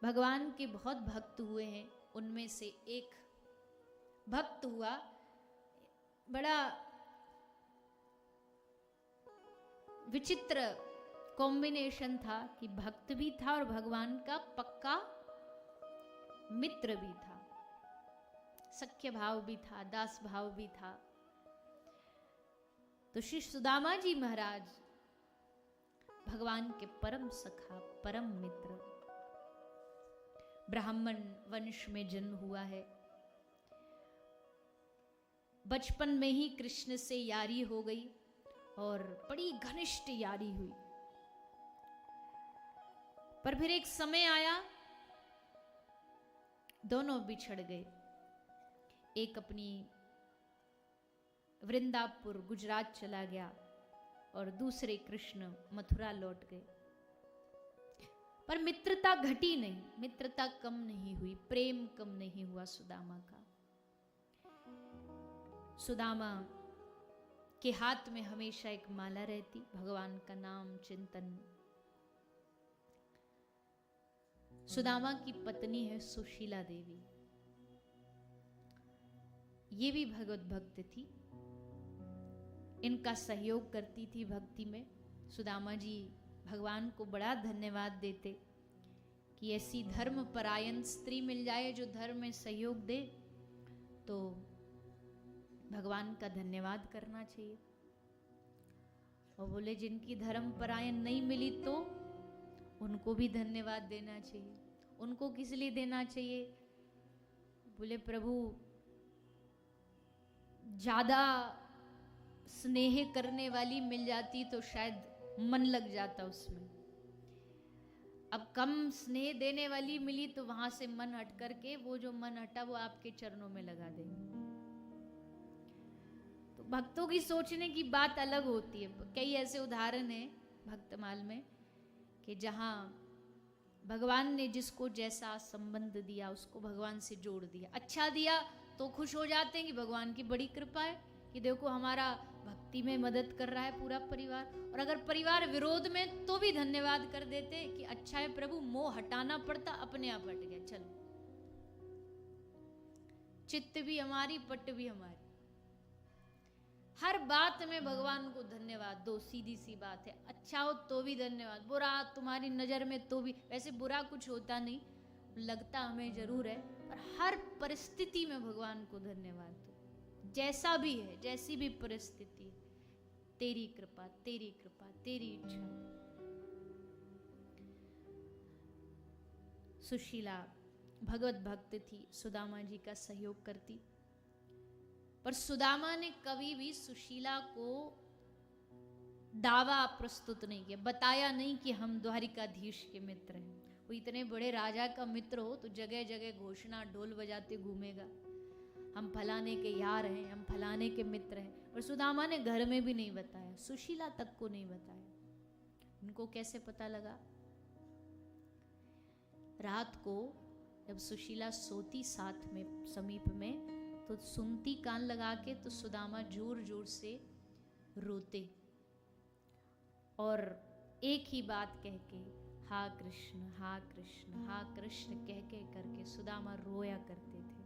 भगवान के बहुत भक्त हुए हैं। उनमें से एक भक्त हुआ, बड़ा विचित्र कॉम्बिनेशन था कि भक्त भी था और भगवान का पक्का मित्र भी था। सख्य भाव भी था, दास भाव भी था। तो श्री सुदामा जी महाराज भगवान के परम सखा, परम मित्र। ब्राह्मण वंश में जन्म हुआ है। बचपन में ही कृष्ण से यारी हो गई और बड़ी घनिष्ठ यारी हुई। पर फिर एक समय आया, दोनों बिछड़ गए। एक अपनी वृंदापुर गुजरात चला गया और दूसरे कृष्ण मथुरा लौट गए। पर मित्रता घटी नहीं, मित्रता कम नहीं हुई, प्रेम कम नहीं हुआ सुदामा का। सुदामा के हाथ में हमेशा एक माला रहती, भगवान का नाम चिंतन। सुदामा की पत्नी है सुशीला देवी, ये भी भगवत भक्त थी। इनका सहयोग करती थी भक्ति में। सुदामा जी भगवान को बड़ा धन्यवाद देते कि ऐसी धर्म परायण स्त्री मिल जाए जो धर्म में सहयोग दे, तो भगवान का धन्यवाद करना चाहिए। और बोले जिनकी धर्म परायण नहीं मिली तो उनको भी धन्यवाद देना चाहिए। उनको किस लिए देना चाहिए? बोले प्रभु ज्यादा स्नेह करने वाली मिल जाती तो शायद मन लग जाता उसमें। अब कम स्नेह देने वाली मिली तो वहां से मन हट करके वो जो मन हटा वो आपके चरणों में लगा देंगे। तो भक्तों की सोचने की बात अलग होती है। कई ऐसे उदाहरण हैं भक्तमाल में कि जहां भगवान ने जिसको जैसा संबंध दिया उसको भगवान से जोड़ दिया। अच्छा दिया तो खुश हो जाते हैं कि भगवान की बड़ी कृपा है कि देखो हमारा भक्ति में मदद कर रहा है पूरा परिवार। और अगर परिवार विरोध में तो भी धन्यवाद कर देते कि अच्छा है प्रभु, मोह हटाना पड़ता, अपने आप हट गया, चलो। चित्त भी हमारी, पट भी हमारी। हर बात में भगवान को धन्यवाद दो, सीधी सी बात है। अच्छा हो तो भी धन्यवाद, बुरा तुम्हारी नजर में तो भी। वैसे बुरा कुछ होता नहीं, लगता हमें जरूर है, पर हर परिस्थिति में भगवान को धन्यवाद दो। जैसा भी है, जैसी भी परिस्थिति, तेरी कृपा, तेरी कृपा, तेरी इच्छा। सुशीला भगवत भक्त थी, सुदामा जी का सहयोग करती। पर सुदामा ने कभी भी सुशीला को दावा प्रस्तुत नहीं किया, बताया नहीं कि हम द्वारिकाधीश के मित्र हैं। वो इतने बड़े राजा का मित्र हो तो जगह जगह घोषणा ढोल बजाते घूमेगा, हम फलाने के यार हैं, हम फलाने के मित्र हैं। और सुदामा ने घर में भी नहीं बताया, सुशीला तक को नहीं बताया। उनको कैसे पता लगा? रात को जब सुशीला सोती साथ में समीप में, तो सुनती कान लगा के, तो सुदामा जोर जोर से रोते और एक ही बात कह के हा कृष्ण हा कृष्ण हा कृष्ण कह के करके सुदामा रोया करते थे।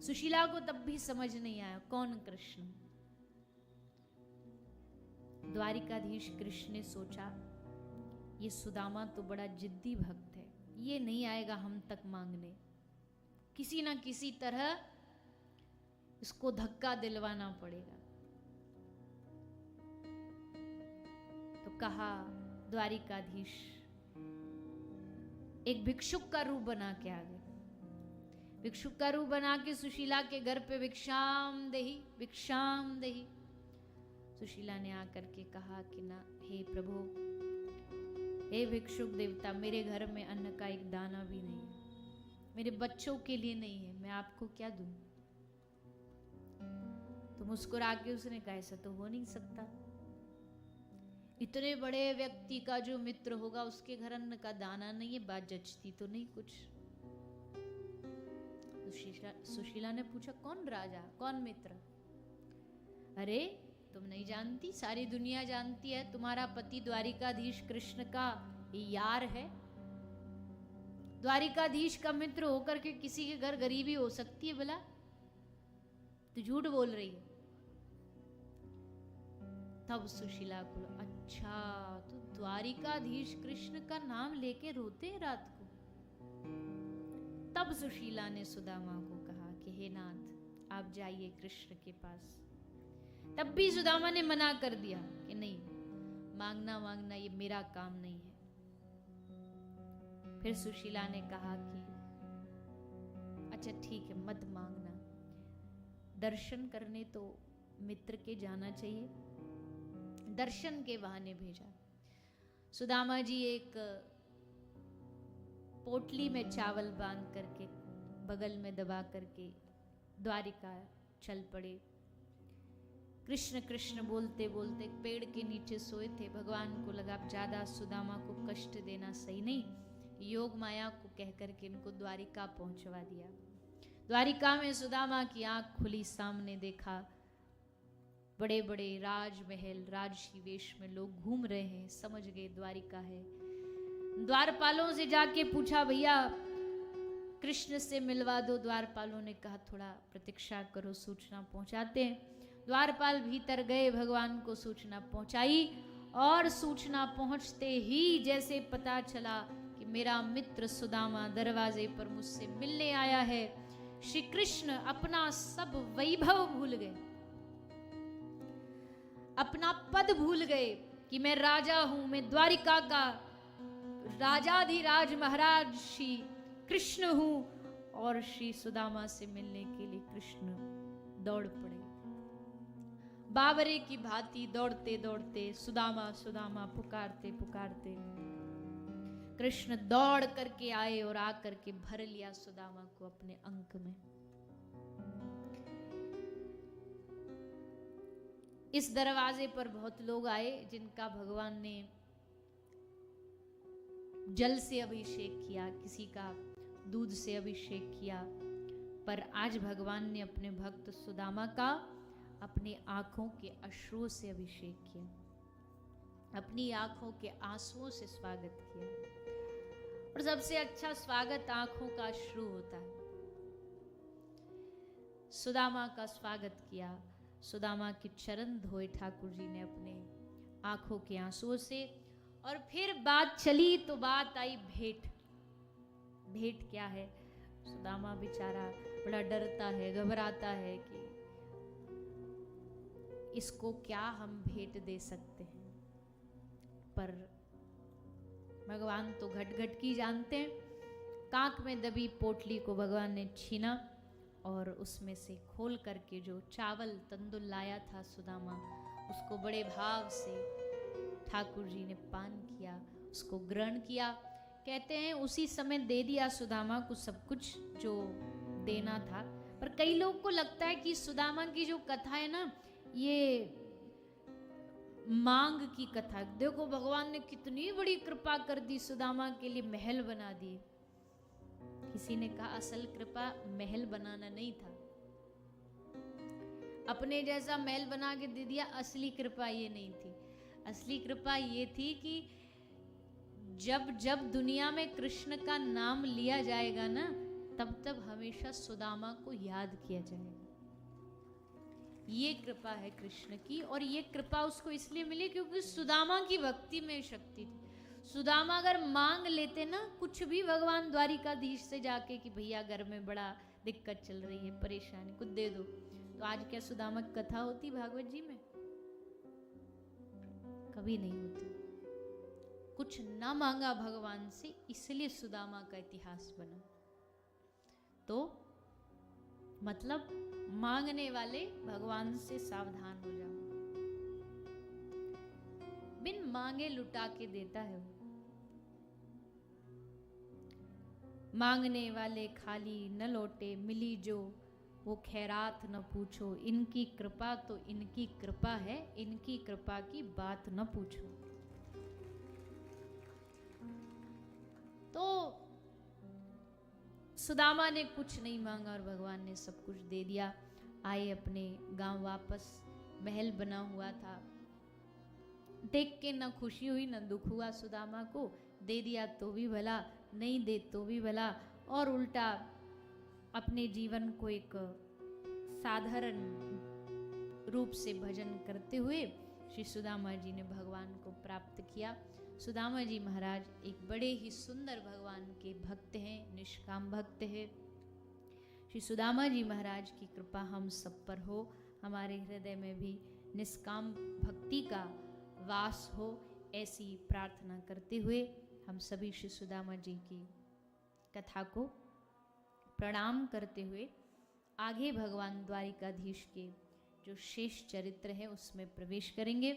सुशीला को तब भी समझ नहीं आया कौन कृष्ण। द्वारिकाधीश कृष्ण ने सोचा ये सुदामा तो बड़ा जिद्दी भक्त है, ये नहीं आएगा हम तक मांगने, किसी ना किसी तरह इसको धक्का दिलवाना पड़ेगा। तो कहा द्वारिकाधीश एक भिक्षुक का रूप बना के आ गए। भिक्षुक का रूप बना के सुशीला के घर पे भिक्षाम देही, भिक्षाम देही। सुशीला ने आकर के कहा कि ना, हे प्रभु, हे भिक्षुक देवता, मेरे घर में अन्न का एक दाना भी नहीं है, मेरे बच्चों के लिए नहीं है, मैं आपको क्या दूं? तो मुस्कुरा के उसने कहा ऐसा तो हो नहीं सकता, इतने बड़े व्यक्ति का जो मित्र होगा उसके घर अन्न का दाना नहीं है, बात जचती तो नहीं कुछ। सुशीला ने पूछा कौन राजा, कौन मित्र? अरे तुम नहीं जानती, सारी दुनिया जानती है, तुम्हारा पति द्वारिकाधीश कृष्ण का यार है, द्वारिकाधीश का मित्र होकर के किसी के घर गरीबी हो सकती है भला? तो झूठ बोल रही है। तब सुशीला को अच्छा, तो द्वारिकाधीश कृष्ण का नाम लेके रोते हैं रात को। तब सुशीला ने सुदामा को कहा कि हे नाथ, आप जाइए कृष्ण के पास। तब भी सुदामा ने मना कर दिया कि नहीं, मांगना ये मेरा काम नहीं है। फिर सुशीला ने कहा कि अच्छा ठीक है, मत मांगना, दर्शन करने तो मित्र के जाना चाहिए। दर्शन के बहाने भेजा। सुदामा जी एक पोटली में चावल बांध करके बगल में दबा करके द्वारिका चल पड़े। कृष्ण कृष्ण बोलते बोलते पेड़ के नीचे सोए थे। भगवान को लगा ज्यादा सुदामा को कष्ट देना सही नहीं, योग माया को कहकर के इनको द्वारिका पहुंचवा दिया। द्वारिका में सुदामा की आंख खुली, सामने देखा बड़े बड़े राजमहल, राजसी वेश में लोग घूम रहे हैं। समझ गए द्वारिका है। द्वारपालों से जाके पूछा, भैया कृष्ण से मिलवा दो। द्वारपालों ने कहा थोड़ा प्रतीक्षा करो, सूचना पहुंचाते हैं। द्वारपाल भीतर गए, भगवान को सूचना पहुंचाई, और सूचना पहुंचते ही जैसे पता चला कि मेरा मित्र सुदामा दरवाजे पर मुझसे मिलने आया है, श्री कृष्ण अपना सब वैभव भूल गए, अपना पद भूल गए कि मैं राजा हूं, मैं द्वारिका का राजाधिराज महाराज श्री कृष्ण हूं। और श्री सुदामा से मिलने के लिए कृष्ण दौड़ पड़े। बाबरे की भांति दौड़ते दौड़ते सुदामा सुदामा पुकारते पुकारते कृष्ण दौड़ करके आए और आकर के भर लिया सुदामा को अपने अंक में। इस दरवाजे पर बहुत लोग आए जिनका भगवान ने जल से अभिषेक किया, किसी का दूध से अभिषेक किया, पर आज भगवान ने अपने भक्त सुदामा का अपनी आंखों के अश्रुओं से अभिषेक किया, अपनी आंखों के आंसुओं से स्वागत किया। और सबसे अच्छा स्वागत आंखों का अश्रु होता है। सुदामा का स्वागत किया, सुदामा के चरण धोए ठाकुर जी ने अपने आंखों के आंसुओं से। और फिर बात चली तो बात आई भेंट। भेंट क्या है? सुदामा बेचारा बड़ा डरता है, घबराता है कि इसको क्या हम भेंट दे सकते हैं। पर भगवान तो घट घट की जानते हैं। कांक में दबी पोटली को भगवान ने छीना और उसमें से खोल करके जो चावल तंदुल लाया था सुदामा, उसको बड़े भाव से ठाकुर जी ने पान किया, उसको ग्रहण किया। कहते हैं उसी समय दे दिया सुदामा को सब कुछ जो देना था। पर कई लोग को लगता है कि सुदामा की जो कथा है ना, ये मांग की कथा। देखो भगवान ने कितनी बड़ी कृपा कर दी, सुदामा के लिए महल बना दिए। किसी ने कहा असल कृपा महल बनाना नहीं था, अपने जैसा महल बना के दे दिया। असली कृपा ये नहीं थी। असली कृपा ये थी कि जब जब दुनिया में कृष्ण का नाम लिया जाएगा ना, तब तब हमेशा सुदामा को याद किया जाएगा। ये कृपा है कृष्ण की। और ये कृपा उसको इसलिए मिली क्योंकि सुदामा की भक्ति में शक्ति थी। सुदामा अगर मांग लेते ना कुछ भी भगवान द्वारिकाधीश से जाके कि भैया घर में बड़ा दिक्कत चल रही है, परेशानी, कुछ दे दो, तो आज क्या सुदामा की कथा होती भागवत जी में? कभी नहीं होती। कुछ ना मांगा भगवान से, इसलिए सुदामा का इतिहास बना। तो मतलब मांगने वाले भगवान से सावधान हो जाओ। बिन मांगे लुटा के देता है वो। मांगने वाले खाली न लौटे, मिली जो वो खैरात न पूछो। इनकी कृपा तो इनकी कृपा है, इनकी कृपा की बात न पूछो। तो सुदामा ने कुछ नहीं मांगा और भगवान ने सब कुछ दे दिया। आए अपने गांव वापस, महल बना हुआ था। देख के न खुशी हुई न दुख हुआ सुदामा को। दे दिया तो भी भला, नहीं दे तो भी भला, और उल्टा अपने जीवन को एक साधारण रूप से भजन करते हुए श्री सुदामा जी ने भगवान को प्राप्त किया। सुदामा जी महाराज एक बड़े ही सुंदर भगवान के भक्त हैं, निष्काम भक्त हैं। श्री सुदामा जी महाराज की कृपा हम सब पर हो, हमारे हृदय में भी निष्काम भक्ति का वास हो, ऐसी प्रार्थना करते हुए हम सभी श्री सुदामा जी की कथा को प्रणाम करते हुए आगे भगवान द्वारिकाधीश के जो शेष चरित्र है उसमें प्रवेश करेंगे।